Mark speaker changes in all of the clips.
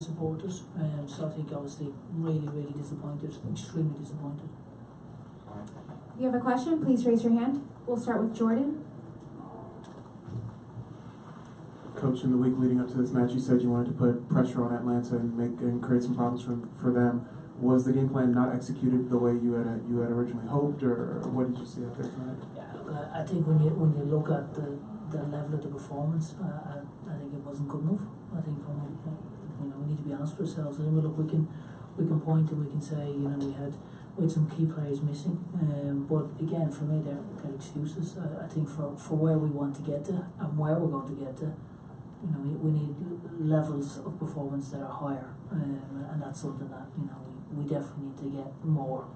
Speaker 1: supporters, so I think obviously really disappointed, extremely disappointed.
Speaker 2: If you have a question, please raise your hand. We'll start with Jordan.
Speaker 3: Coach, in the week leading up to this match, you said you wanted to put pressure on Atlanta and create some problems for them. Was the game plan not executed the way you had originally hoped, or what did you see out there tonight?
Speaker 1: Yeah, I think when you look at the level of the performance, I think it wasn't good enough. I think we need to be honest with ourselves. And look, we can point and we can say we had some key players missing, but again, for me they're excuses. I think for where we want to get to and where we're going to get to, we need levels of performance that are higher, and that's something that we definitely need to get more.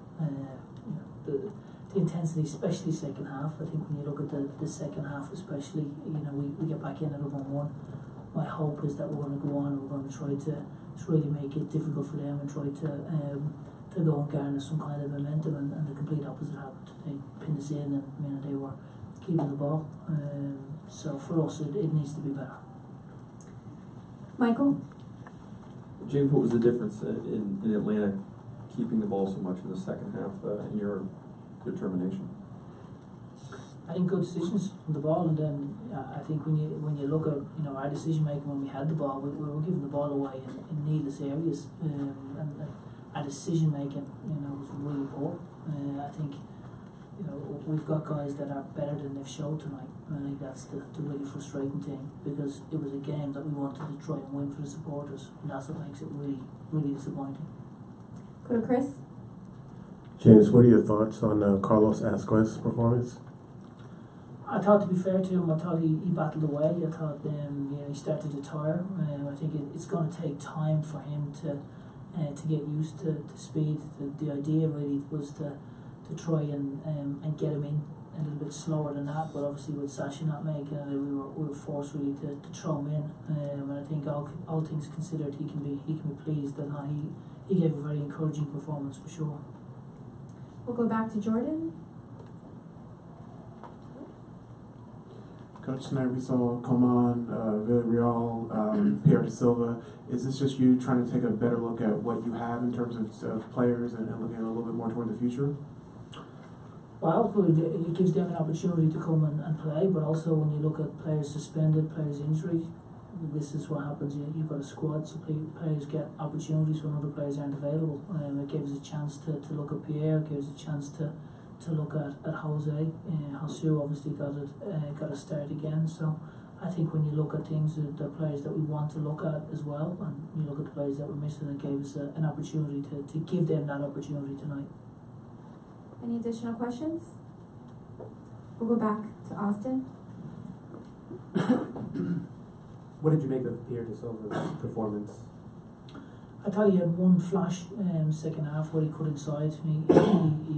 Speaker 1: The intensity, especially second half. I think when you look at the second half, especially, we get back in at 1-1. My hope is that we're going to go on and we're going to try to really make it difficult for them and try to go and garner some kind of momentum, and the complete opposite happened. They pinned us in and they were keeping the ball. So for us, it needs to be better.
Speaker 2: Michael?
Speaker 4: James, what was the difference in Atlanta keeping the ball so much in the second half in your determination?
Speaker 1: I think good decisions on the ball, and then I think when you look at our decision making when we had the ball, we were giving the ball away in needless areas, and our decision making was really poor. I think we've got guys that are better than they've showed tonight, and I think that's the really frustrating thing, because it was a game that we wanted to try and win for the supporters, and that's what makes it really disappointing.
Speaker 2: Go to Chris.
Speaker 5: James, what are your thoughts on Carlos Asquez's performance?
Speaker 1: I thought, to be fair to him, I thought he battled away. I thought he started to tire. I think it's going to take time for him to get used to speed. The idea really was to try and get him in a little bit slower than that, but obviously with Sasha not making it, we were forced really to throw him in. And I think all things considered, he can be pleased that he gave a very encouraging performance for sure.
Speaker 2: We'll go back to Jordan.
Speaker 3: Coach, tonight we saw Coman, Villarreal, Pierre da Silva. Is this just you trying to take a better look at what you have in terms of players and looking a little bit more toward the future?
Speaker 1: Well, it gives them an opportunity to come and play, but also when you look at players suspended, players injury, this is what happens. You've got a squad, so players get opportunities when other players aren't available. It gives us a chance to look at Pierre, it gives us a chance to look at Jose. Josu obviously got a start again, so I think when you look at things, the players that we want to look at as well, and you look at the players that were missing, it gave us an opportunity to give them that opportunity tonight.
Speaker 2: Any additional questions? We'll go back to Austin.
Speaker 6: What did you make of Pierre da Silva's performance?
Speaker 1: I thought he had one flash second half where he cut inside. He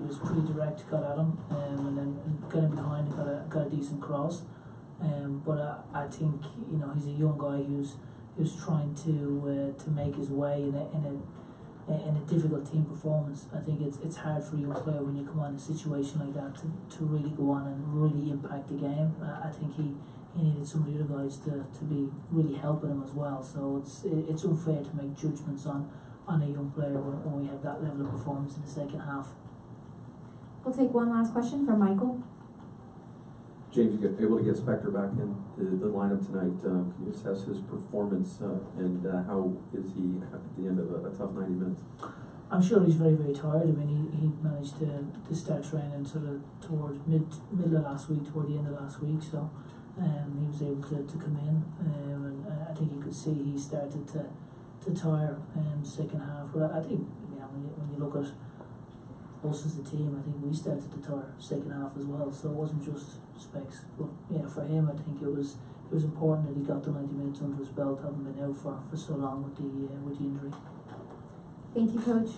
Speaker 1: was pretty direct, got at him, and then got him behind and got a decent cross. But I think he's a young guy who's trying to make his way in a difficult team performance. I think it's hard for a young player when you come on in a situation like that to really go on and really impact the game. I think he needed some of the other guys to be really helping him as well. So it's unfair to make judgments on a young player when we have that level of performance in the second half.
Speaker 2: We'll take one last question from Michael.
Speaker 4: James, you able to get Spector back in the lineup tonight. Can you assess his performance and how is he at the end of a tough 90 minutes?
Speaker 1: I'm sure he's very tired. I mean, he managed to start training sort of towards middle of last week, toward the end of last week. So he was able to come in, and I think you could see he started to tire second half. But I think when you look at us as a team, I think we started to tire second half as well. So it wasn't just Specs. But for him, I think it was important that he got the 90 minutes under his belt, having been out for so long with the injury.
Speaker 2: Thank you, Coach.